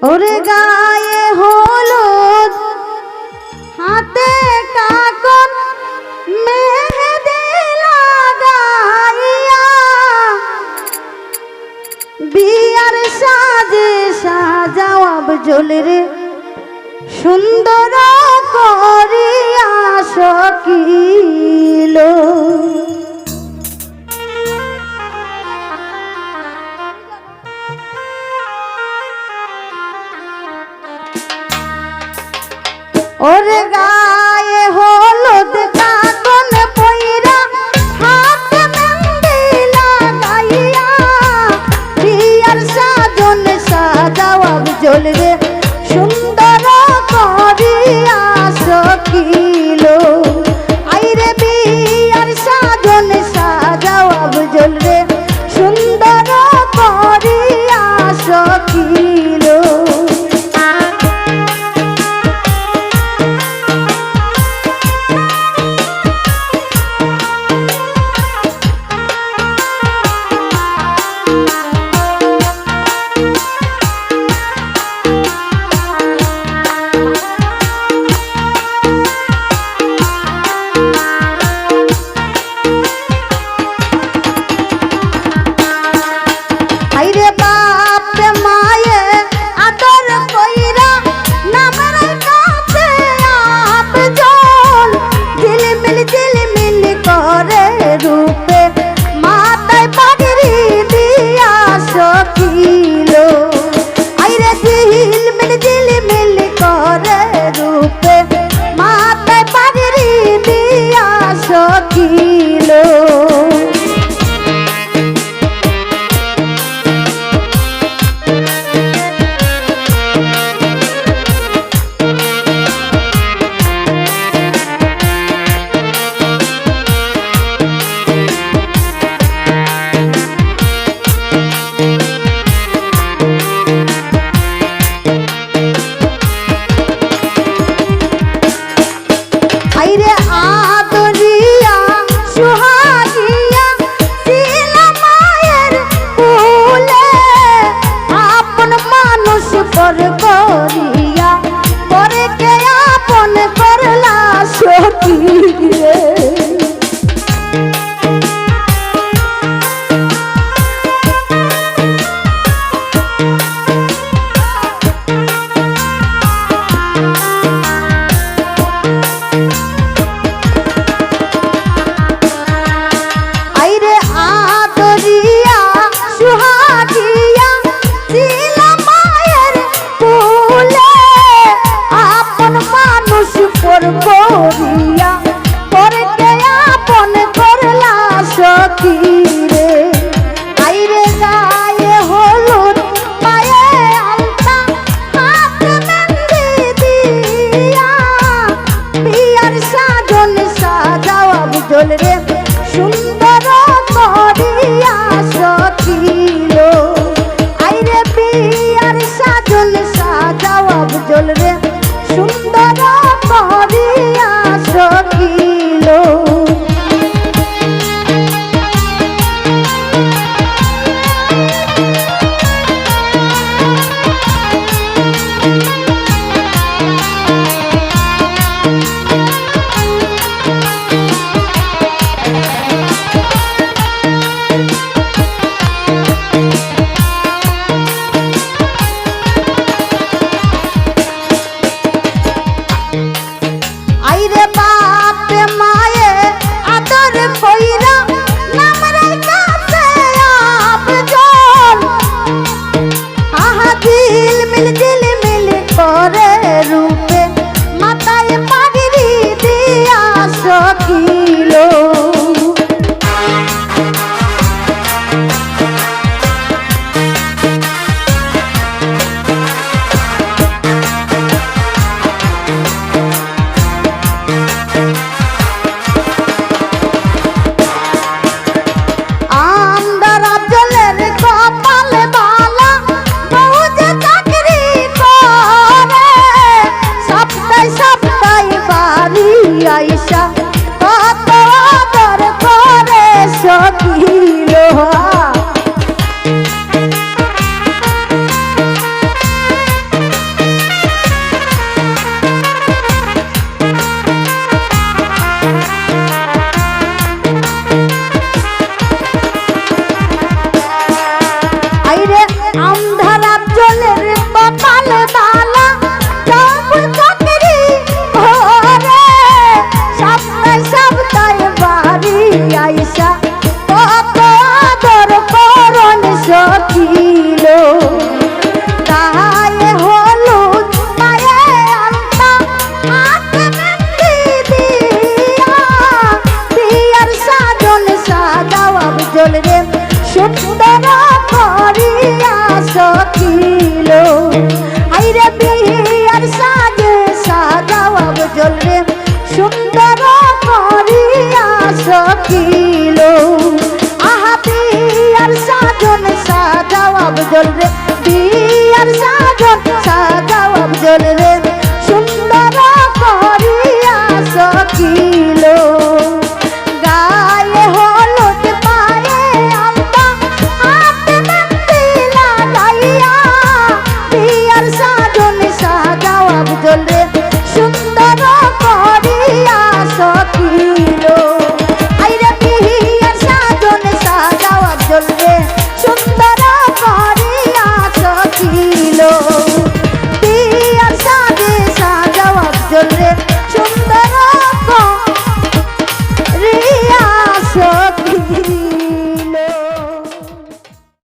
ওরে গায়ে হলুদ হাতে কাকন মেহেদি লাগাইয়া বিয়ার সাজে সাজাও আবজল রে সুন্দর করিয়া সকিল ওরে গায়ে হলুদ কাকন পইরা হাতে মেহেদি লাগাইয়া বিয়ার সাজন সাজাও আবজল রে সুন্দর করিয়া সকিল আইরে বিয়ার সাজন সাজাও আবজল রে সুন্দর করিয়া সকিল আইরে বাপ মায়ে জলের কপাল বালা জব চাকরি ওরে সপ্তাহে সপ্তাহে বাড়ি আইসা কত আদর করন সখিল গায়ে হলুদ পায়ে আলতা হাতে মেহেন্দি দিয়া বিয়ার সাজন সাজাও আফজল রে সুন্দর করিয়া সখিল আইরে বিয়ার সাজে সাজাও আফজল রে সুন্দর করিয়া সখিল আহা বিয়ার সাজন সাজাও আফজল রে বিয়ার সাজন সাজাও আফজল রে